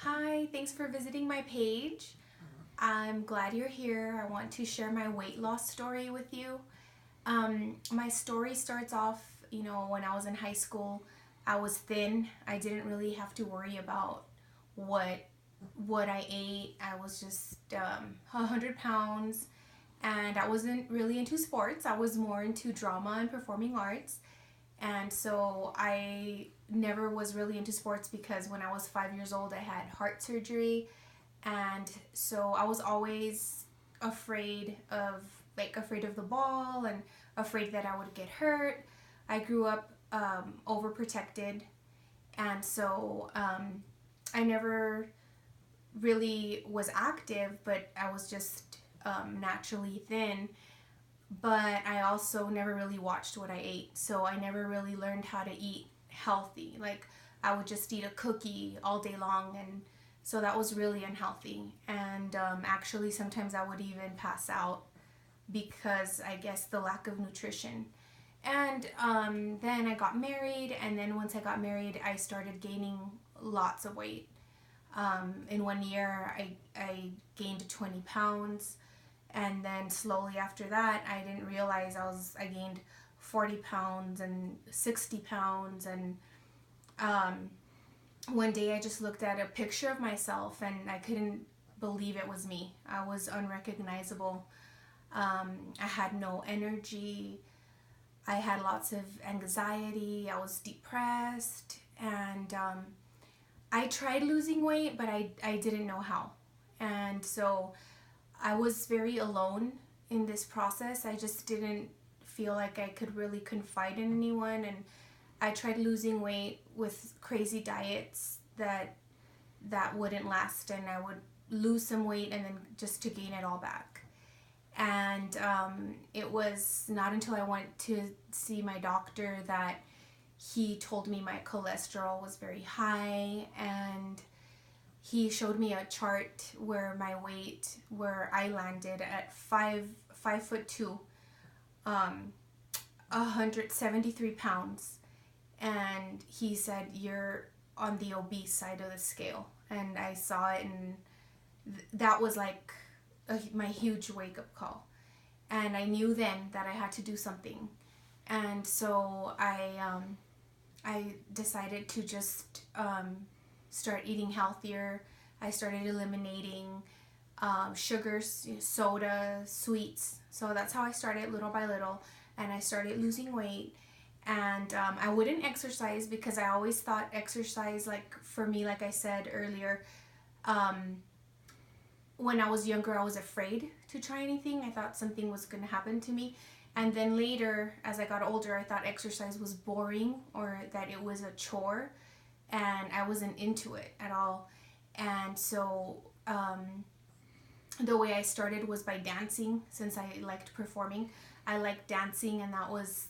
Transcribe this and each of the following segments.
Hi, thanks for visiting my page. I'm glad you're here. I want to share my weight loss story with you. My story starts off, when I was in high school. I was thin. I didn't really have to worry about what what I ate. I was just 100 pounds, and I wasn't really into sports. I was more into drama and performing arts. And so I never was really into sports because when I was 5 years old, I had heart surgery. And so I was always afraid of afraid of the ball and afraid that I would get hurt. I grew up overprotected, and so I never really was active, but I was just naturally thin. But I also never really watched what I ate, so I never really learned how to eat healthy. Like, I would just eat a cookie all day long, and so that was really unhealthy. And actually, sometimes I would even pass out because I guess the lack of nutrition. And then I got married, and then once I got married, I started gaining lots of weight. In 1 year, I gained 20 pounds, and then slowly after that, I didn't realize I gained 40 pounds and 60 pounds. And um, one day I just looked at a picture of myself and I couldn't believe it was me. I was unrecognizable. I had no energy. I had lots of anxiety. I was depressed. And I tried losing weight, but I didn't know how. And so I was very alone in this process. I just didn't feel like I could really confide in anyone. And I tried losing weight with crazy diets that wouldn't last, and I would lose some weight and then just to gain it all back. And it was not until I went to see my doctor that he told me my cholesterol was very high, and he showed me a chart where my weight, where I landed at 5'2", 173 pounds. And he said, you're on the obese side of the scale. And I saw it, and that was like my huge wake up call. And I knew then that I had to do something. And so I decided to just start eating healthier. I started eliminating sugars, soda, sweets. So that's how I started, little by little. And I started losing weight. And I wouldn't exercise because I always thought exercise, like for me, like I said earlier, um, when I was younger, I was afraid to try anything. I thought something was going to happen to me. And then later, as I got older, I thought exercise was boring or that it was a chore, and I wasn't into it at all. And so the way I started was by dancing, since I liked performing. I liked dancing, and that was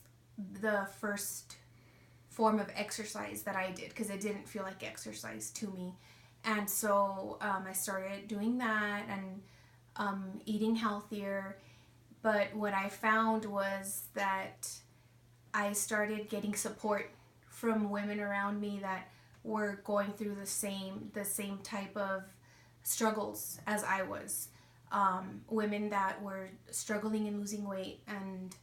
the first form of exercise that I did because it didn't feel like exercise to me. And so I started doing that and eating healthier. But what I found was that I started getting support from women around me that were going through the same type of struggles as I was. Women that were struggling and losing weight and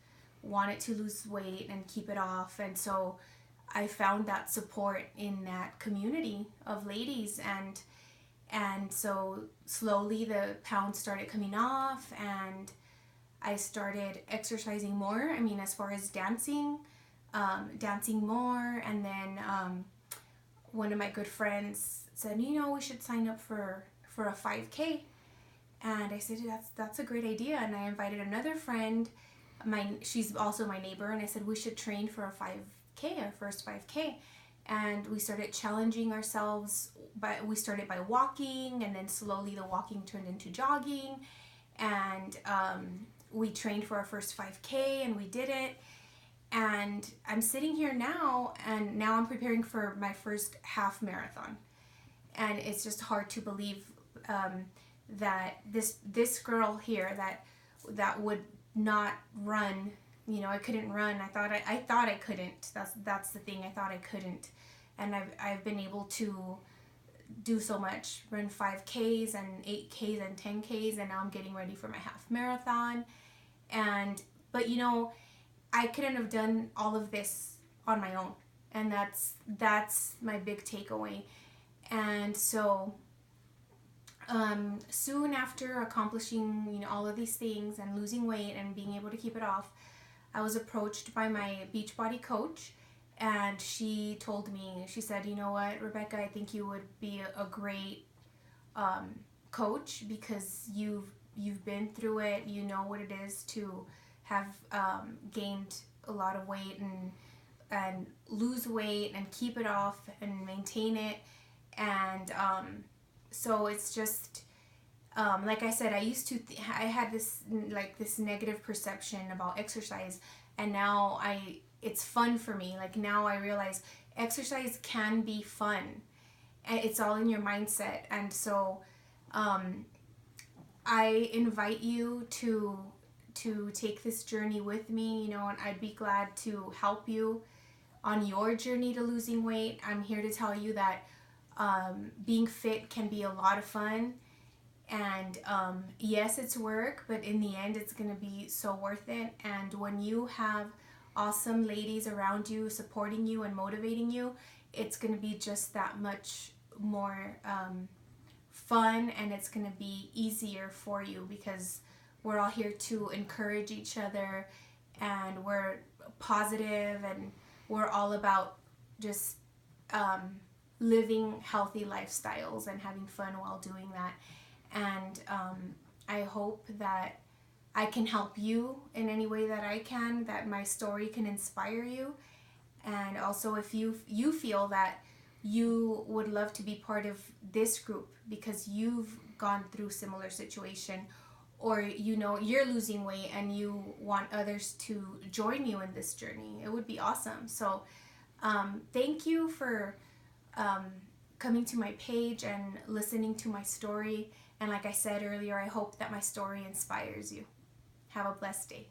wanted to lose weight and keep it off. And so I found that support in that community of ladies, and so slowly the pounds started coming off, and I started exercising more. I mean, as far as dancing more. And then one of my good friends said, we should sign up for a 5K. And I said, that's a great idea. And I invited another friend. She's also my neighbor, and I said we should train for a 5K, our first 5K. And we started challenging ourselves. But we started by walking, and then slowly the walking turned into jogging. And we trained for our first 5K, and we did it. And I'm sitting here now, and now I'm preparing for my first half marathon. And it's just hard to believe that this girl here that would not run. I couldn't run. I thought I couldn't. That's the thing. I thought I couldn't, and I've been able to do so much, run 5Ks and 8Ks and 10Ks, and now I'm getting ready for my half marathon. But I couldn't have done all of this on my own, and that's my big takeaway. And so soon after accomplishing all of these things and losing weight and being able to keep it off, I was approached by my Beachbody coach, and she told me, she said, you know what, Rebecca, I think you would be a great coach, because you've been through it. You know what it is to have gained a lot of weight and lose weight and keep it off and maintain it. And so it's just like I said, I used to I had this negative perception about exercise, and now it's fun for me. Like, now I realize exercise can be fun, and it's all in your mindset. And so I invite you to take this journey with me, and I'd be glad to help you on your journey to losing weight. I'm here to tell you that being fit can be a lot of fun, and yes, it's work, but in the end it's going to be so worth it. And when you have awesome ladies around you supporting you and motivating you, it's going to be just that much more fun, and it's going to be easier for you, because we're all here to encourage each other, and we're positive, and we're all about just living healthy lifestyles and having fun while doing that. And I hope that I can help you in any way that I can, that my story can inspire you. And also, if you feel that you would love to be part of this group because you've gone through similar situation, or you're losing weight and you want others to join you in this journey, it would be awesome. So thank you for coming to my page and listening to my story. And like I said earlier, I hope that my story inspires you. Have a blessed day.